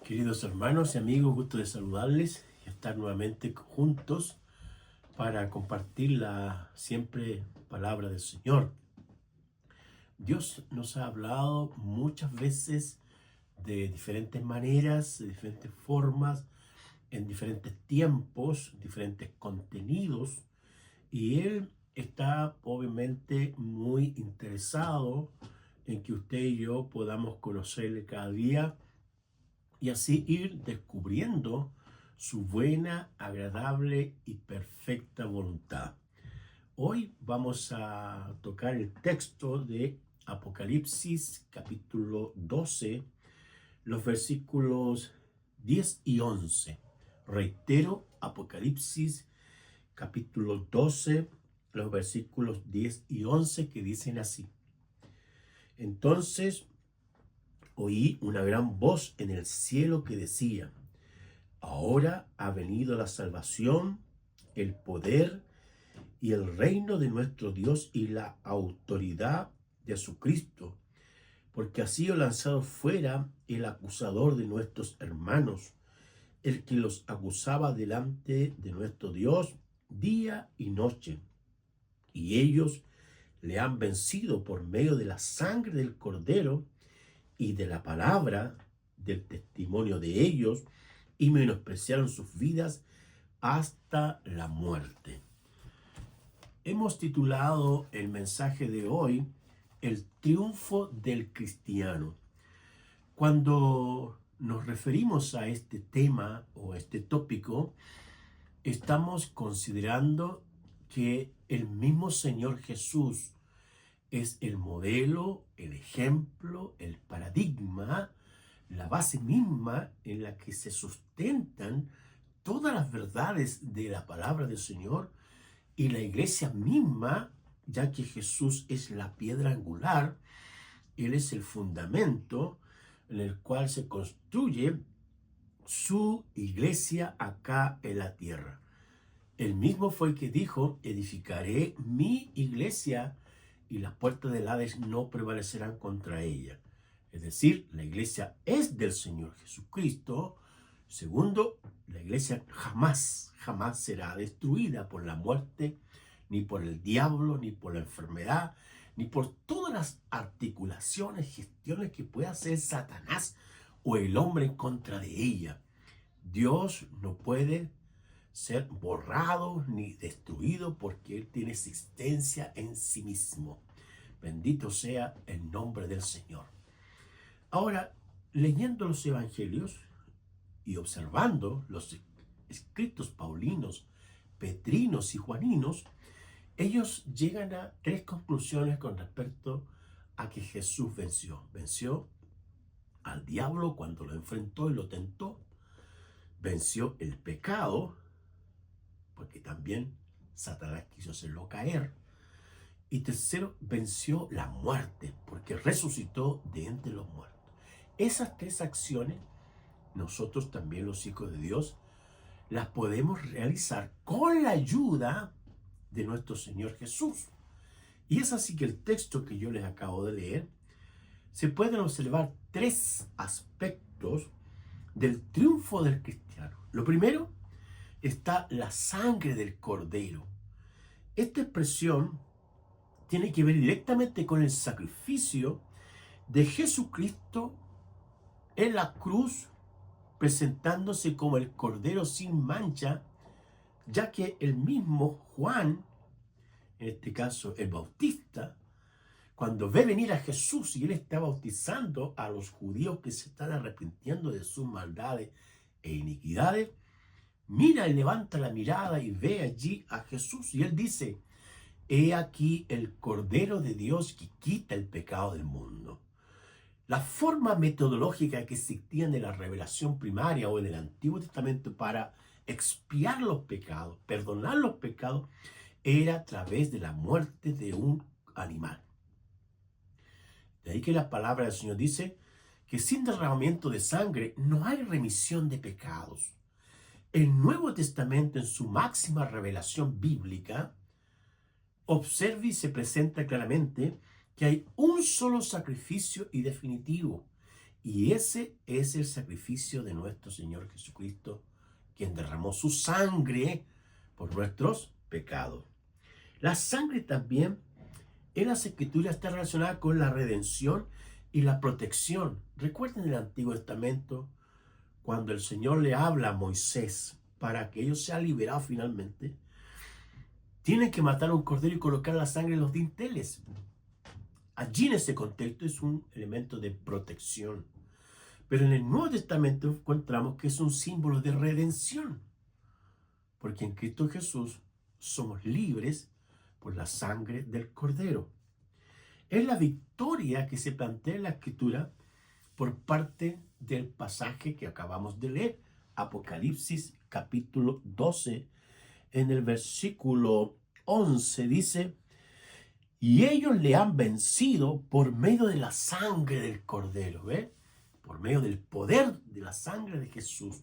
Queridos hermanos y amigos, gusto de saludarles y estar nuevamente juntos para compartir la siempre palabra del Señor. Dios nos ha hablado muchas veces de diferentes maneras, de diferentes formas, en diferentes tiempos, diferentes contenidos, y Él está obviamente muy interesado en que usted y yo podamos conocerle cada día y así ir descubriendo su buena, agradable y perfecta voluntad. Hoy vamos a tocar el texto de Apocalipsis capítulo 12, los versículos 10 y 11. Reitero, Apocalipsis capítulo 12, los versículos 10 y 11 que dicen así. Entonces oí una gran voz en el cielo que decía: ahora ha venido la salvación, el poder y el reino de nuestro Dios y la autoridad de su Cristo, porque ha sido lanzado fuera el acusador de nuestros hermanos, el que los acusaba delante de nuestro Dios día y noche. Y ellos le han vencido por medio de la sangre del Cordero y de la palabra del testimonio de ellos, y menospreciaron sus vidas hasta la muerte. Hemos titulado el mensaje de hoy El triunfo del cristiano. Cuando nos referimos a este tema o este tópico, estamos considerando que el mismo Señor Jesús es el modelo, el ejemplo, el paradigma, la base misma en la que se sustentan todas las verdades de la palabra del Señor, y la iglesia misma, ya que Jesús es la piedra angular, Él es el fundamento en el cual se construye su iglesia acá en la tierra. Él mismo fue el que dijo: edificaré mi iglesia y las puertas del Hades no prevalecerán contra ella. Es decir, la iglesia es del Señor Jesucristo. Segundo, la iglesia jamás será destruida por la muerte, ni por el diablo, ni por la enfermedad, ni por todas las articulaciones, gestiones que pueda hacer Satanás o el hombre en contra de ella. Dios no puede ser borrado ni destruido porque Él tiene existencia en sí mismo. Bendito sea el nombre del Señor. Ahora, leyendo los evangelios y observando los escritos paulinos, petrinos y juaninos, ellos llegan a tres conclusiones con respecto a que Jesús venció. Venció al diablo cuando lo enfrentó y lo tentó. Venció el pecado, porque también Satanás quiso hacerlo caer. Y tercero, venció la muerte, porque resucitó de entre los muertos. Esas tres acciones, nosotros también los hijos de Dios, las podemos realizar con la ayuda de nuestro Señor Jesús. Y es así que el texto que yo les acabo de leer, se pueden observar tres aspectos del triunfo del cristiano. Lo primero, está la sangre del Cordero. Esta expresión tiene que ver directamente con el sacrificio de Jesucristo en la cruz, presentándose como el Cordero sin mancha, ya que el mismo Juan, en este caso el Bautista, cuando ve venir a Jesús y él está bautizando a los judíos que se están arrepintiendo de sus maldades e iniquidades, mira y levanta la mirada y ve allí a Jesús y él dice: he aquí el Cordero de Dios que quita el pecado del mundo. La forma metodológica que existía en la revelación primaria o en el Antiguo Testamento para expiar los pecados, perdonar los pecados, era a través de la muerte de un animal. De ahí que la palabra del Señor dice que sin derramamiento de sangre no hay remisión de pecados. El Nuevo Testamento, en su máxima revelación bíblica, observa y se presenta claramente que hay un solo sacrificio y definitivo, Y ese es el sacrificio de nuestro Señor Jesucristo, quien derramó su sangre por nuestros pecados. La sangre también en las Escrituras está relacionada con la redención y la protección. Recuerden el Antiguo Testamento, cuando el Señor le habla a Moisés para que ellos sean liberados finalmente, tienen que matar a un cordero y colocar la sangre en los dinteles. Allí en ese contexto es un elemento de protección. Pero en el Nuevo Testamento encontramos que es un símbolo de redención, porque en Cristo Jesús somos libres por la sangre del Cordero. Es la victoria que se plantea en la Escritura por parte del pasaje que acabamos de leer, Apocalipsis capítulo 12, en el versículo 11 dice: y ellos le han vencido por medio de la sangre del Cordero, ¿ve? Por medio del poder de la sangre de Jesús.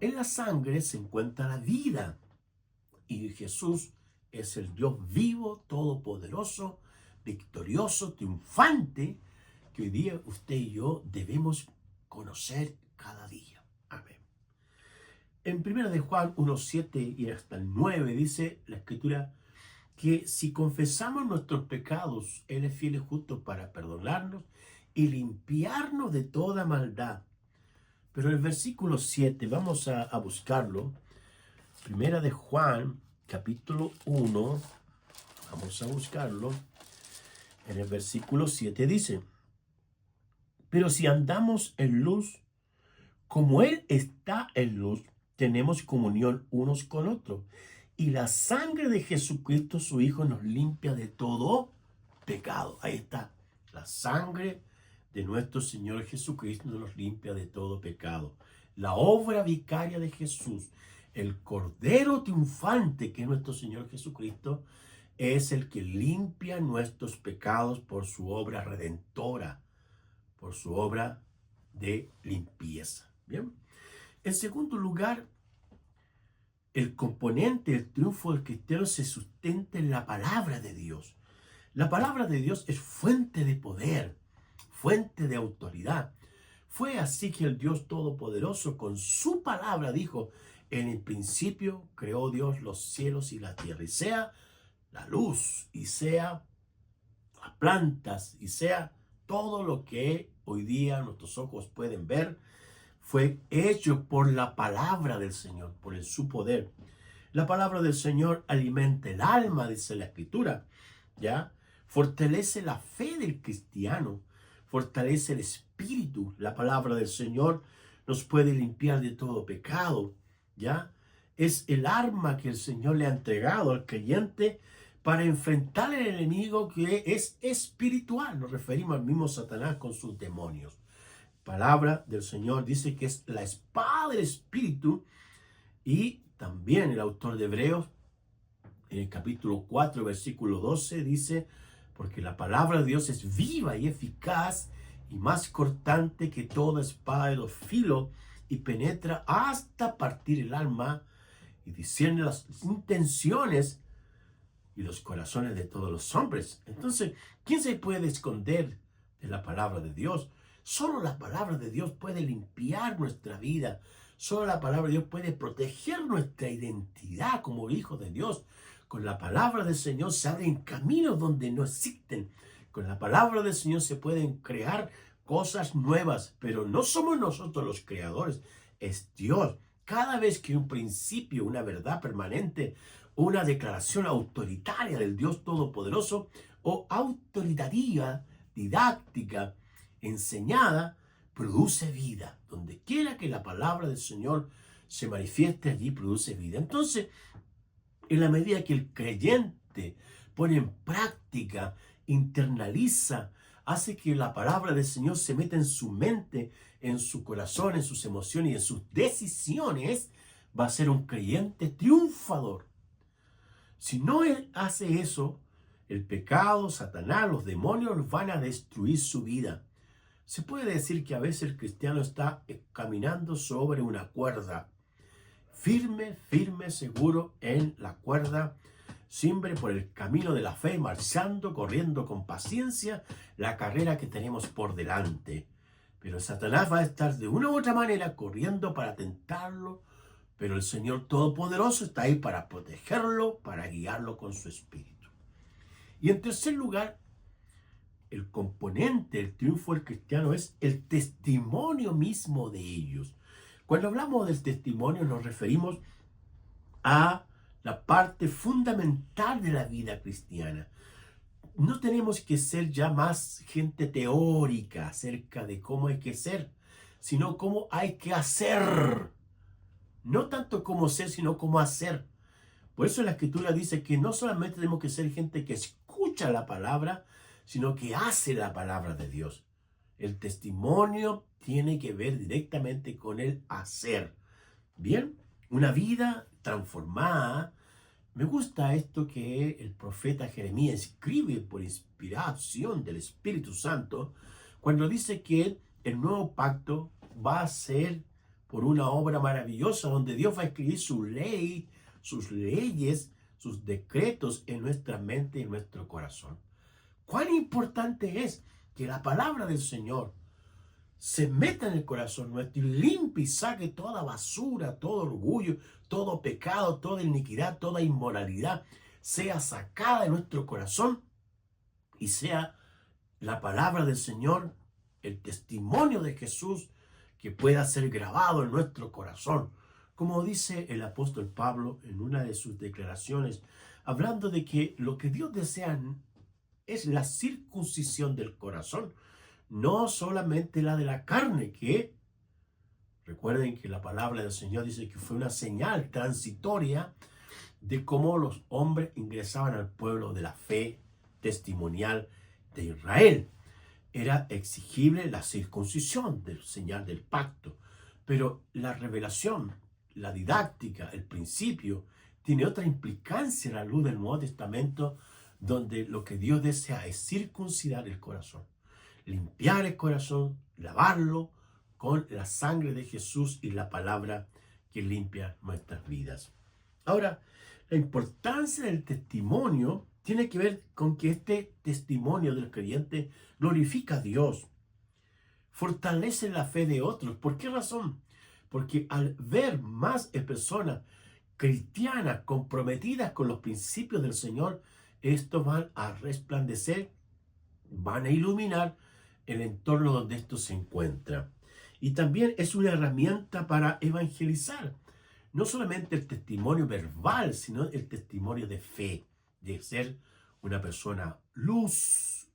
En la sangre se encuentra la vida. Y Jesús es el Dios vivo, todopoderoso, victorioso, triunfante, que hoy día usted y yo debemos conocer cada día. Amén. En 1 de Juan 1:7 y hasta el 9 dice la Escritura que si confesamos nuestros pecados, Él es fiel y justo para perdonarnos y limpiarnos de toda maldad. Pero el versículo 7, vamos a buscarlo. Primera de Juan, capítulo 1, vamos a buscarlo. En el versículo 7 dice: pero si andamos en luz, como Él está en luz, tenemos comunión unos con otros. Y la sangre de Jesucristo, su Hijo, nos limpia de todo pecado. Ahí está. La sangre de nuestro Señor Jesucristo nos limpia de todo pecado. La obra vicaria de Jesús, el Cordero triunfante que es nuestro Señor Jesucristo, es el que limpia nuestros pecados por su obra redentora, por su obra de limpieza. Bien. En segundo lugar, el componente del triunfo del cristiano se sustenta en la palabra de Dios. La palabra de Dios es fuente de poder, fuente de autoridad. Fue así que el Dios Todopoderoso con su palabra dijo: en el principio creó Dios los cielos y la tierra, y sea la luz, y sea las plantas, y sea todo lo que hoy día nuestros ojos pueden ver, fue hecho por la palabra del Señor, por su poder. La palabra del Señor alimenta el alma, dice la Escritura, ¿ya? Fortalece la fe del cristiano, fortalece el espíritu. La palabra del Señor nos puede limpiar de todo pecado, ¿ya? Es el arma que el Señor le ha entregado al creyente para enfrentar al enemigo que es espiritual. Nos referimos al mismo Satanás con sus demonios. Palabra del Señor dice que es la espada del Espíritu, y también el autor de Hebreos en el capítulo 4 versículo 12 dice: porque la palabra de Dios es viva y eficaz y más cortante que toda espada de dos filos, y penetra hasta partir el alma y discierne las intenciones y los corazones de todos los hombres. Entonces, ¿quién se puede esconder de la palabra de Dios? Solo la palabra de Dios puede limpiar nuestra vida. Solo la palabra de Dios puede proteger nuestra identidad como hijos de Dios. Con la palabra del Señor se abren caminos donde no existen. Con la palabra del Señor se pueden crear cosas nuevas, pero no somos nosotros los creadores, es Dios. Cada vez que un principio, una verdad permanente, una declaración autoritaria del Dios Todopoderoso o autoritativa, didáctica, enseñada, produce vida. Donde quiera que la palabra del Señor se manifieste, allí produce vida. Entonces, en la medida que el creyente pone en práctica, internaliza, hace que la palabra del Señor se meta en su mente, en su corazón, en sus emociones y en sus decisiones, va a ser un creyente triunfador. Si no hace eso, el pecado, Satanás, los demonios van a destruir su vida. Se puede decir que a veces el cristiano está caminando sobre una cuerda, firme, firme, seguro en la cuerda, siempre por el camino de la fe, marchando, corriendo con paciencia la carrera que tenemos por delante. Pero Satanás va a estar de una u otra manera corriendo para tentarlo, pero el Señor Todopoderoso está ahí para protegerlo, para guiarlo con su espíritu. Y en tercer lugar, el componente del triunfo del cristiano es el testimonio mismo de ellos. Cuando hablamos del testimonio nos referimos a la parte fundamental de la vida cristiana. No tenemos que ser ya más gente teórica acerca de cómo hay que ser, sino cómo hay que hacer. No tanto cómo ser, sino cómo hacer. Por eso la Escritura dice que no solamente tenemos que ser gente que escucha la palabra, sino que hace la palabra de Dios. El testimonio tiene que ver directamente con el hacer. Bien, una vida transformada. Me gusta esto que el profeta Jeremías escribe por inspiración del Espíritu Santo cuando dice que el nuevo pacto va a ser por una obra maravillosa donde Dios va a escribir su ley, sus leyes, sus decretos en nuestra mente y en nuestro corazón. Cuán importante es que la palabra del Señor se meta en el corazón nuestro y limpie y saque toda basura, todo orgullo, todo pecado, toda iniquidad, toda inmoralidad, sea sacada de nuestro corazón y sea la palabra del Señor, el testimonio de Jesús, que pueda ser grabado en nuestro corazón. Como dice el apóstol Pablo en una de sus declaraciones, hablando de que lo que Dios desea es la circuncisión del corazón, no solamente la de la carne, que recuerden que la palabra del Señor dice que fue una señal transitoria de cómo los hombres ingresaban al pueblo de la fe testimonial de Israel. Era exigible la circuncisión del señal del pacto, pero la revelación, la didáctica, el principio, tiene otra implicancia en la luz del Nuevo Testamento, donde lo que Dios desea es circuncidar el corazón, limpiar el corazón, lavarlo con la sangre de Jesús y la palabra que limpia nuestras vidas. Ahora, la importancia del testimonio tiene que ver con que este testimonio del creyente glorifica a Dios, fortalece la fe de otros. ¿Por qué razón? Porque al ver más personas cristianas comprometidas con los principios del Señor, estos van a resplandecer, van a iluminar el entorno donde esto se encuentra. Y también es una herramienta para evangelizar. No solamente el testimonio verbal, sino el testimonio de fe, de ser una persona luz,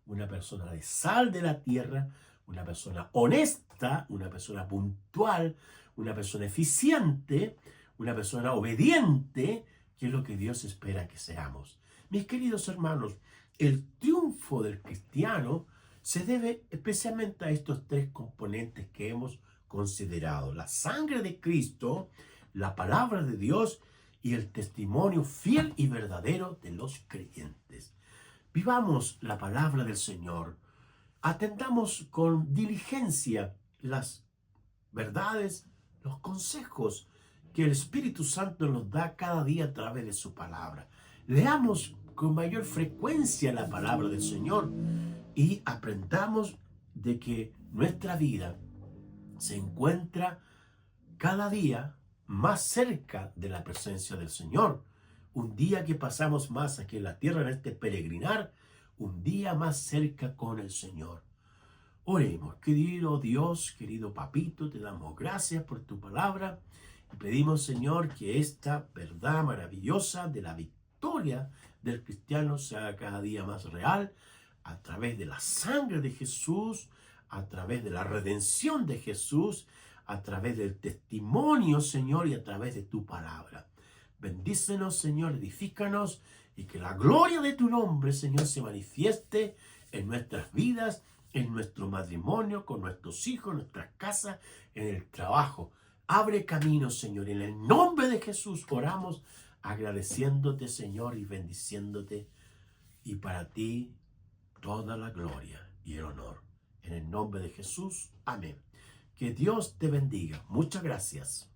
una persona de sal de la tierra, una persona honesta, una persona puntual, una persona eficiente, una persona obediente, que es lo que Dios espera que seamos. Mis queridos hermanos, el triunfo del cristiano se debe especialmente a estos tres componentes que hemos considerado: la sangre de Cristo, la palabra de Dios y el testimonio fiel y verdadero de los creyentes. Vivamos la palabra del Señor. Atendamos con diligencia las verdades, los consejos que el Espíritu Santo nos da cada día a través de su palabra. Leamos con mayor frecuencia la palabra del Señor y aprendamos de que nuestra vida se encuentra cada día más cerca de la presencia del Señor. Un día que pasamos más aquí en la tierra, en este peregrinar, un día más cerca con el Señor. Oremos. Querido Dios, querido Papito, te damos gracias por tu palabra y pedimos, Señor, que esta verdad maravillosa de la victoria del cristiano se haga cada día más real a través de la sangre de Jesús, a través de la redención de Jesús, a través del testimonio, Señor, y a través de tu palabra. Bendícenos, Señor, edifícanos, y que la gloria de tu nombre, Señor, se manifieste en nuestras vidas, en nuestro matrimonio, con nuestros hijos, en nuestras casas, en el trabajo. Abre caminos, Señor. En el nombre de Jesús oramos, agradeciéndote, Señor, y bendiciéndote. Y para ti toda la gloria y el honor. En el nombre de Jesús. Amén. Que Dios te bendiga. Muchas gracias.